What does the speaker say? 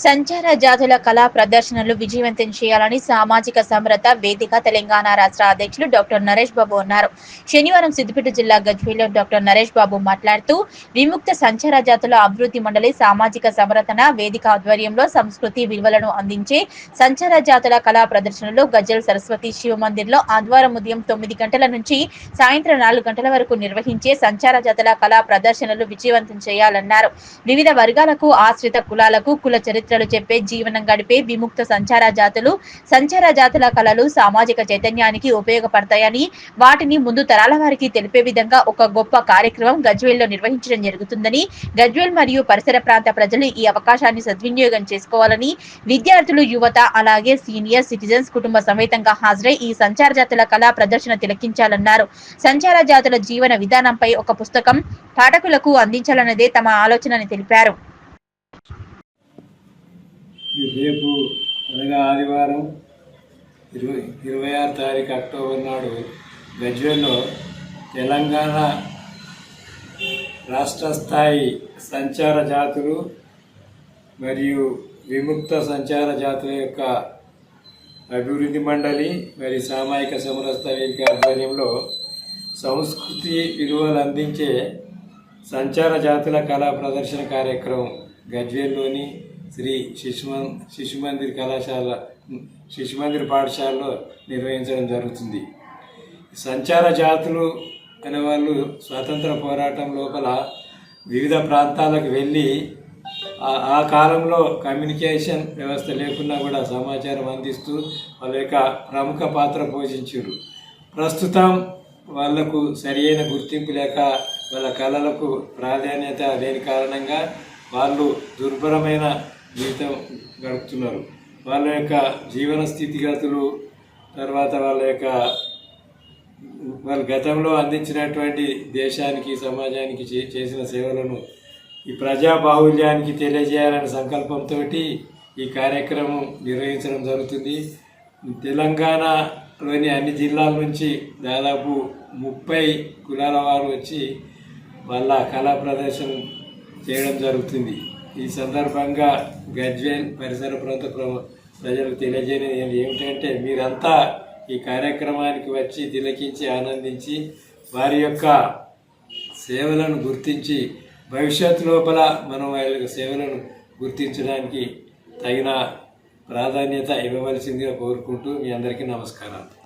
సంచార జాతుల కళా ప్రదర్శనలు విజయవంతం చేయాలని సామాజిక సమరత వేదిక తెలంగాణ రాష్ట్ర అధ్యక్షులు డాక్టర్ నరేష్ బాబు అన్నారు. శనివారం సిద్దిపేట జిల్లా గజ్వేల్లో డాక్టర్ నరేష్ బాబు మాట్లాడుతూ, విముక్త సంచార జాతుల అభివృద్ధి మండలి సామాజిక సమరతన వేదిక ఆధ్వర్యంలో సంస్కృతి విలువలను అందించే సంచార జాతుల కళా ప్రదర్శనలు గజ్వేల్ సరస్వతి శివ మందిర్లో ఆదివారం ఉదయం 9 గంటల నుంచి సాయంత్రం 4 గంటల వరకు నిర్వహించే సంచార జాతుల కళా ప్రదర్శనలు విజయవంతం చేయాలన్నారు. వివిధ వర్గాలకు, ఆశ్రిత కులాలకు కుల చరిత్రలు చెప్పే, జీవనం గడిపే విముక్త సంచార జాతుల కళలు సామాజిక చైతన్యానికి ఉపయోగపడతాయని, వాటిని ముందు తరాల వారికి తెలిపే విధంగా ఒక గొప్ప కార్యక్రమం గజ్వేల్లో నిర్వహించడం జరుగుతుందని, గజ్వేల్ మరియు పరిసర ప్రాంత ప్రజలు ఈ అవకాశాన్ని సద్వినియోగం చేసుకోవాలని, విద్యార్థులు, యువత అలాగే సీనియర్ సిటిజన్స్ కుటుంబ సమేతంగా హాజరై ఈ సంచార జాతుల కళా ప్రదర్శన తిలకించాలన్నారు. సంచార జాతుల జీవన విధానంపై ఒక పుస్తకం పాఠకులకు అందించాలన్నదే తమ ఆలోచనని తెలిపారు. రేపు అనగా ఆదివారం 26 తారీఖు అక్టోబర్ నాడు గజ్వేల్లో తెలంగాణ రాష్ట్ర స్థాయి సంచార జాతులు మరియు విముక్త సంచార జాతుల యొక్క అభివృద్ధి మండలి మరియు సామాజిక సమరసత వేదిక ఆధ్వర్యంలో సంస్కృతి విలువలు అందించే సంచార జాతుల కళా ప్రదర్శన కార్యక్రమం గజ్వేల్లోని శ్రీ శిశుమందిర్ పాఠశాలలో నిర్వహించడం జరుగుతుంది. సంచార జాతులు అనేవాళ్ళు స్వాతంత్ర పోరాటం లోపల వివిధ ప్రాంతాలకు వెళ్ళి ఆ కాలంలో కమ్యూనికేషన్ వ్యవస్థ లేకున్నా కూడా సమాచారం అందిస్తూ వాళ్ళ యొక్క ప్రముఖ పాత్ర పోషించారు. ప్రస్తుతం వాళ్లకు సరియైన గుర్తింపు లేక వాళ్ళ కళలకు ప్రాధాన్యత లేని కారణంగా వాళ్ళు దుర్భరమైన జీవితం గడుపుతున్నారు. వాళ్ళ యొక్క జీవన స్థితిగతులు, తర్వాత వాళ్ళ గతంలో అందించినటువంటి దేశానికి, సమాజానికి చేసిన సేవలను ఈ ప్రజా బాహుళ్యానికి తెలియజేయాలనే సంకల్పంతో ఈ కార్యక్రమం నిర్వహించడం జరుగుతుంది. తెలంగాణలోని అన్ని జిల్లాల నుంచి దాదాపు 30 కులాల వారు వచ్చి వాళ్ళ కళా ప్రదర్శన చేయడం జరుగుతుంది. ఈ సందర్భంగా గజ్వేల్ పరిసర ప్రాంత ప్రజలకు తెలియజేయడం ఏమిటంటే, మీరంతా ఈ కార్యక్రమానికి వచ్చి తిలకించి ఆనందించి వారి యొక్క సేవలను గుర్తించి భవిష్యత్తు లోపల మనం వారి యొక్క సేవలను గుర్తించడానికి తగిన ప్రాధాన్యత ఇవ్వవలసిందిగా కోరుకుంటూ మీ అందరికీ నమస్కారాలు.